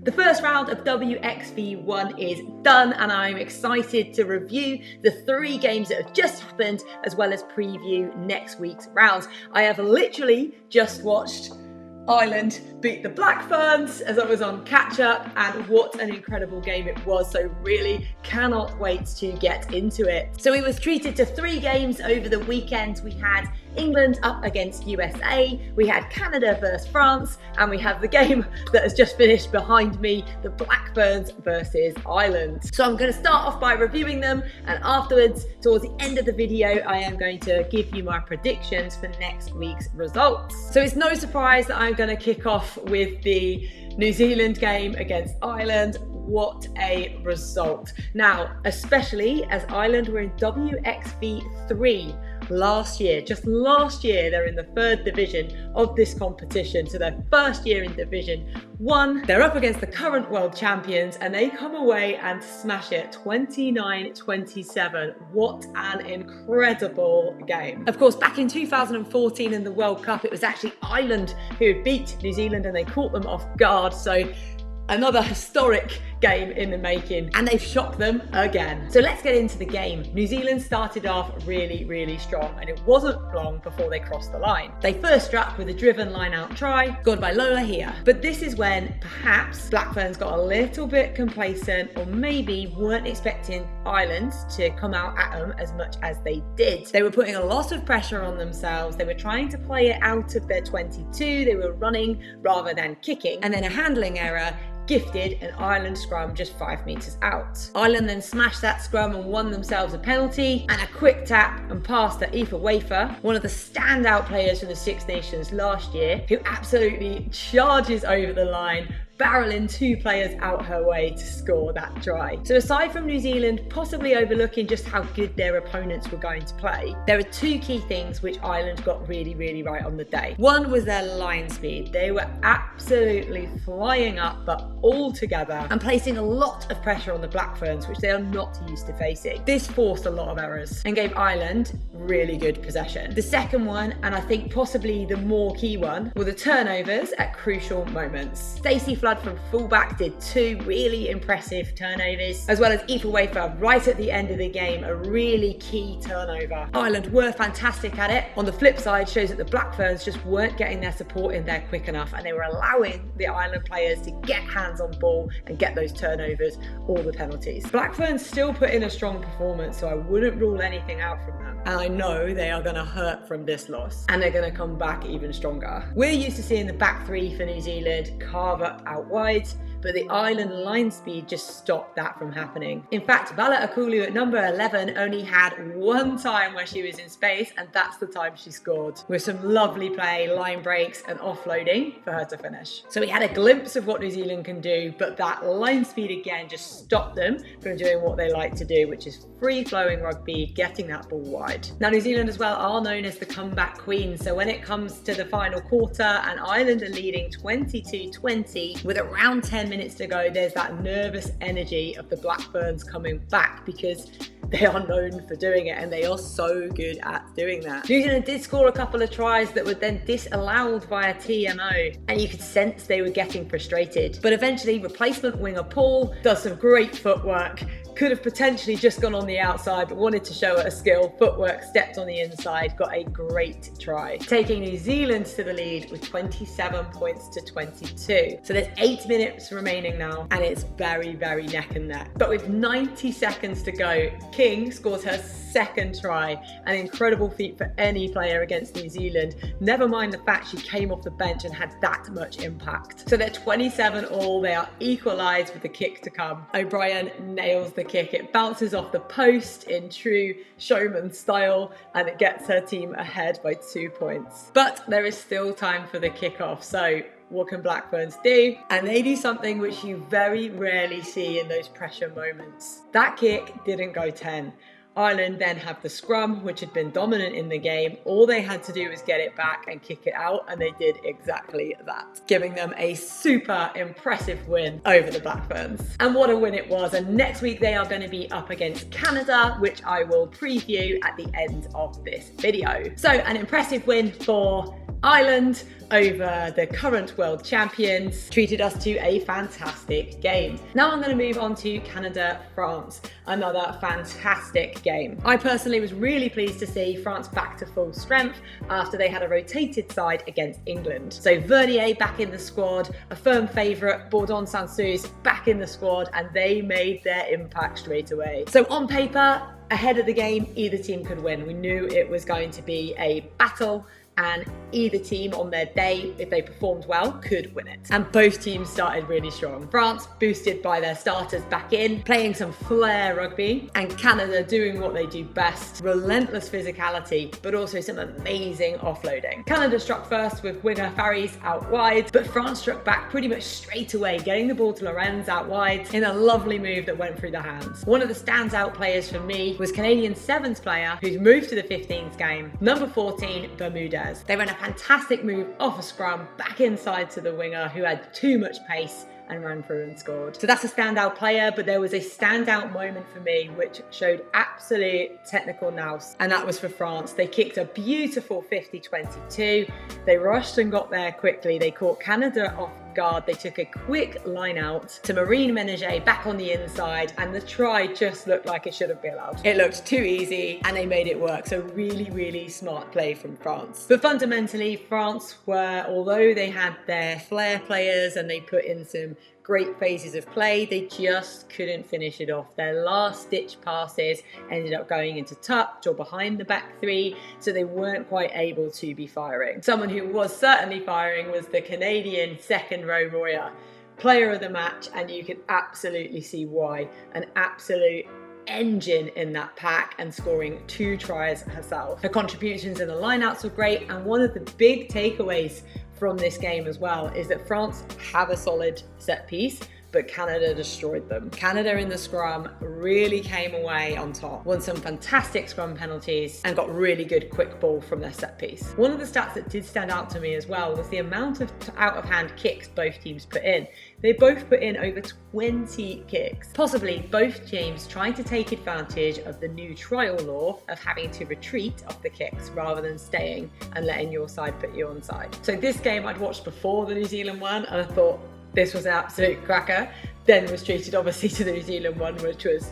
The first round of WXV1 is done, and I'm excited to review the 3 games that have just happened, as well as preview next week's rounds. I have literally just watched Ireland beat the Black Ferns as I was on catch up, and what an incredible game it was. So really cannot wait to get into it. So we was treated to 3 games over the weekend. We had England up against USA, we had Canada versus France, and we have the game that has just finished behind me, the Black Ferns versus Ireland. So I'm going to start off by reviewing them, and afterwards, towards the end of the video, I am going to give you my predictions for next week's results. So it's no surprise that I'm going to kick off with the New Zealand game against Ireland. What a result. Now, especially as Ireland were in WXV3 last year, just last year, they're in the 3rd division of this competition, so their first year in Division 1. They're up against the current world champions, and they come away and smash it 29-27. What an incredible game. Of course, back in 2014 in the World Cup, it was actually Ireland who had beat New Zealand, and they caught them off guard. So another historic game in the making, and they've shocked them again. So let's get into the game. New Zealand started off really strong, and it wasn't long before they crossed the line. They first struck with a driven line-out try, scored by Lola here. But this is when perhaps Black Ferns got a little bit complacent, or maybe weren't expecting Ireland to come out at them as much as they did. They were putting a lot of pressure on themselves. They were trying to play it out of their 22. They were running rather than kicking, and then a handling error gifted an Ireland scrum just 5 metres out. Ireland then smashed that scrum and won themselves a penalty, and a quick tap and pass to Aoife Wafer, one of the standout players from the Six Nations last year, who absolutely charges over the line, barreling 2 players out her way to score that try. So aside from New Zealand possibly overlooking just how good their opponents were going to play, there are 2 key things which Ireland got really right on the day. One was their line speed. They were absolutely flying up, but all together, and placing a lot of pressure on the Black Ferns, which they are not used to facing. This forced a lot of errors and gave Ireland really good possession. The second one, and I think possibly the more key one, were the turnovers at crucial moments. Stacey Flood from fullback did 2 really impressive turnovers, as well as Aoife Wafer right at the end of the game, a really key turnover. Ireland were fantastic at it. On the flip side, shows that the Black Ferns just weren't getting their support in there quick enough, and they were allowing the Ireland players to get hands on ball and get those turnovers or the penalties. Black Ferns still put in a strong performance, so I wouldn't rule anything out from them. And I know they are going to hurt from this loss, and they're going to come back even stronger. We're used to seeing the back 3 for New Zealand carve up out wide, but the Ireland line speed just stopped that from happening. In fact, Bala Akulu at number 11 only had 1 time where she was in space, and that's the time she scored, with some lovely play, line breaks and offloading for her to finish. So we had a glimpse of what New Zealand can do, but that line speed again just stopped them from doing what they like to do, which is free-flowing rugby, getting that ball wide. Now, New Zealand as well are known as the comeback queen, so when it comes to the final quarter and Ireland are leading 22-20 with around 10 minutes to go, there's that nervous energy of the Black Ferns coming back, because they are known for doing it, and they are so good at doing that. New Zealand did score a couple of tries that were then disallowed via TMO, and you could sense they were getting frustrated. But eventually, replacement winger Paul does some great footwork, could have potentially just gone on the outside, but wanted to show her skill. Footwork, stepped on the inside, got a great try, taking New Zealand to the lead with 27 points to 22. So there's 8 minutes remaining now, and it's very neck and neck. But with 90 seconds to go, King scores her 2nd try, an incredible feat for any player against New Zealand, never mind the fact she came off the bench and had that much impact. So they're 27 all, they are equalised with the kick to come. O'Brien nails the kick, it bounces off the post in true showman style, and it gets her team ahead by 2 points. But there is still time for the kickoff, so what can Black Ferns do? And they do something which you very rarely see in those pressure moments. That kick didn't go 10. Ireland then have the scrum, which had been dominant in the game. All they had to do was get it back and kick it out, and they did exactly that, giving them a super impressive win over the Black Ferns. And what a win it was. And next week they are going to be up against Canada, which I will preview at the end of this video. So an impressive win for Ireland, over the current world champions, treated us to a fantastic game. Now I'm going to move on to Canada-France, another fantastic game. I personally was really pleased to see France back to full strength after they had a rotated side against England. So Vernier back in the squad, a firm favourite, Bourdon Sansus back in the squad, and they made their impact straight away. So on paper, ahead of the game, either team could win. We knew it was going to be a battle, and either team on their day, if they performed well, could win it. And both teams started really strong. France boosted by their starters back in, playing some flair rugby, and Canada doing what they do best, relentless physicality, but also some amazing offloading. Canada struck first with winger Faris out wide, but France struck back pretty much straight away, getting the ball to Lorenz out wide in a lovely move that went through the hands. One of the standout players for me was Canadian Sevens player who's moved to the 15s game, number 14, Bermudez. They ran a fantastic move off a scrum back inside to the winger who had too much pace and ran through and scored. So that's a standout player, but there was a standout moment for me which showed absolute technical nous, and that was for France. They kicked a beautiful 50-22. They rushed and got there quickly. They caught Canada off guard. They took a quick line out to Marine Ménager back on the inside, and the try just looked like it shouldn't be allowed. It looked too easy and they made it work. So really, really smart play from France. But fundamentally, France were, although they had their flair players and they put in some great phases of play, they just couldn't finish it off. Their last ditch passes ended up going into touch or behind the back three, so they weren't quite able to be firing. Someone who was certainly firing was the Canadian second row Moya, player of the match, and you could absolutely see why. An absolute engine in that pack and scoring 2 tries herself. Her contributions in the lineouts were great, and one of the big takeaways from this game as well is that France have a solid set piece, but Canada destroyed them. Canada in the scrum really came away on top, won some fantastic scrum penalties, and got really good quick ball from their set piece. One of the stats that did stand out to me as well was the amount of out-of-hand kicks both teams put in. They both put in over 20 kicks, possibly both teams trying to take advantage of the new trial law of having to retreat off the kicks rather than staying and letting your side put you onside. So this game I'd watched before the New Zealand one, and I thought, this was an absolute cracker. Then was treated obviously to the New Zealand one, which was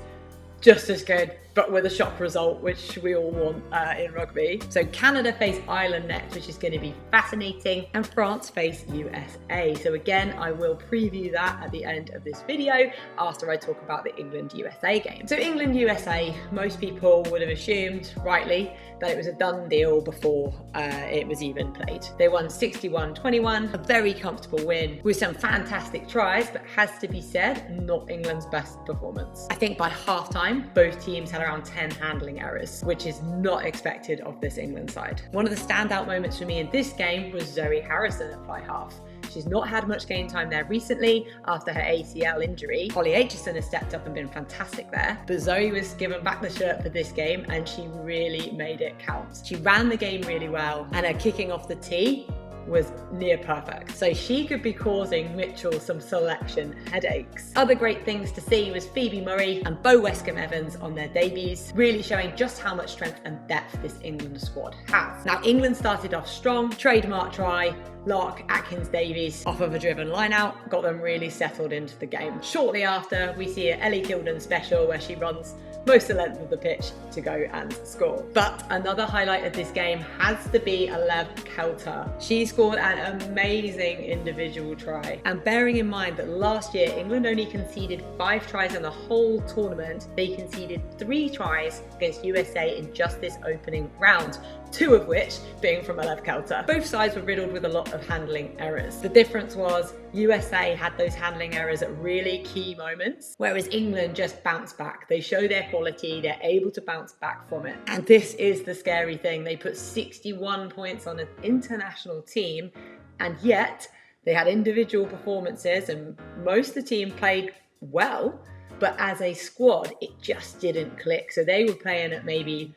just as good, but with a shock result, which we all want in rugby. So Canada face Ireland next, which is going to be fascinating, and France face USA. So again, I will preview that at the end of this video after I talk about the England-USA game. So England-USA, most people would have assumed, rightly, that it was a done deal before it was even played. They won 61-21, a very comfortable win with some fantastic tries, but has to be said, not England's best performance. I think by halftime, both teams had around 10 handling errors, which is not expected of this England side. One of the standout moments for me in this game was Zoe Harrison at fly half. She's not had much game time there recently after her ACL injury. Holly Aitchison has stepped up and been fantastic there, but Zoe was given back the shirt for this game and she really made it count. She ran the game really well, and her kicking off the tee was near perfect. So she could be causing Mitchell some selection headaches. Other great things to see was Phoebe Murray and Bo Westcombe-Evans on their debuts, really showing just how much strength and depth this England squad has. Now England started off strong, trademark try, Lark, Atkins, Davies off of a driven line out, got them really settled into the game. Shortly after, we see an Ellie Kilden special where she runs most of the length of the pitch to go and score. But another highlight of this game has to be Alev Kelter. She scored an amazing individual try. And bearing in mind that last year, England only conceded 5 tries in the whole tournament, they conceded 3 tries against USA in just this opening round, 2 of which being from Alev Kelter. Both sides were riddled with a lot of handling errors. The difference was USA had those handling errors at really key moments, whereas England just bounced back. They show their quality, they're able to bounce back from it. And this is the scary thing. They put 61 points on an international team, and yet they had individual performances and most of the team played well, but as a squad, it just didn't click. So they were playing at maybe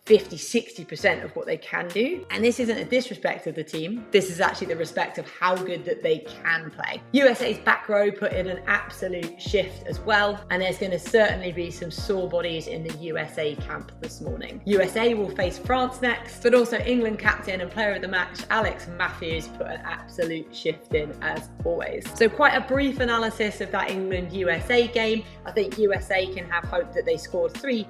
50-60% of what they can do. And this isn't a disrespect of the team. This is actually the respect of how good that they can play. USA's back row put in an absolute shift as well. And there's going to certainly be some sore bodies in the USA camp this morning. USA will face France next, but also England captain and player of the match, Alex Matthews, put an absolute shift in as always. So quite a brief analysis of that England-USA game. I think USA can have hope that they scored 3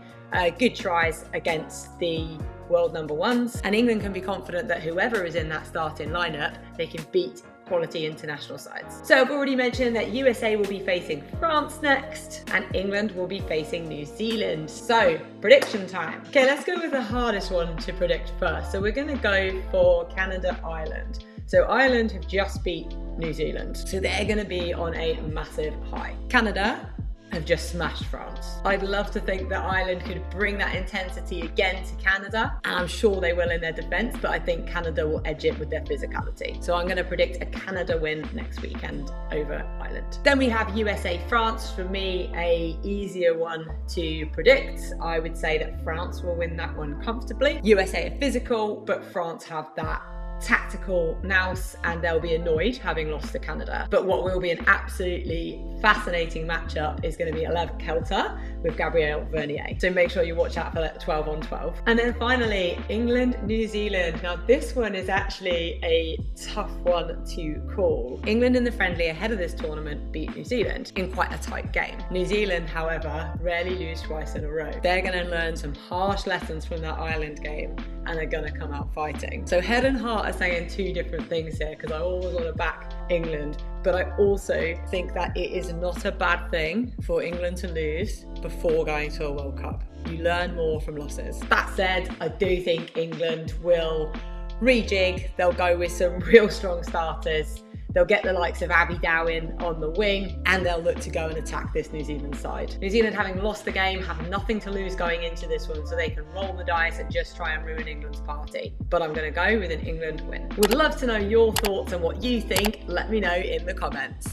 good tries against the world number ones, and England can be confident that whoever is in that starting lineup, they can beat quality international sides. So I've already mentioned that USA will be facing France next and England will be facing New Zealand. So prediction time. Okay, let's go with the hardest one to predict first. So we're going to go for Canada-Ireland. So Ireland have just beat New Zealand, so they're going to be on a massive high. Canada have just smashed France. I'd love to think that Ireland could bring that intensity again to Canada, and I'm sure they will in their defence, but I think Canada will edge it with their physicality. So I'm going to predict a Canada win next weekend over Ireland. Then we have USA-France. For me, a easier one to predict. I would say that France will win that one comfortably. USA are physical, but France have that tactical nous and they'll be annoyed having lost to Canada. But what will be an absolutely fascinating matchup is going to be 11 Kelter with Gabriel Vernier. So make sure you watch out for that 12 on 12. And then finally, England, New Zealand. Now this one is actually a tough one to call. England in the friendly ahead of this tournament beat New Zealand in quite a tight game. New Zealand, however, rarely lose twice in a row. They're going to learn some harsh lessons from that Ireland game and they're going to come out fighting. So head and heart are saying 2 different things here because I always want to back England, but I also think that it is not a bad thing for England to lose before going to a World Cup. You learn more from losses. That said, I do think England will rejig. They'll go with some real strong starters. They'll get the likes of Abby Dowin on the wing and they'll look to go and attack this New Zealand side. New Zealand, having lost the game, have nothing to lose going into this one, so they can roll the dice and just try and ruin England's party. But I'm going to go with an England win. Would love to know your thoughts on what you think. Let me know in the comments.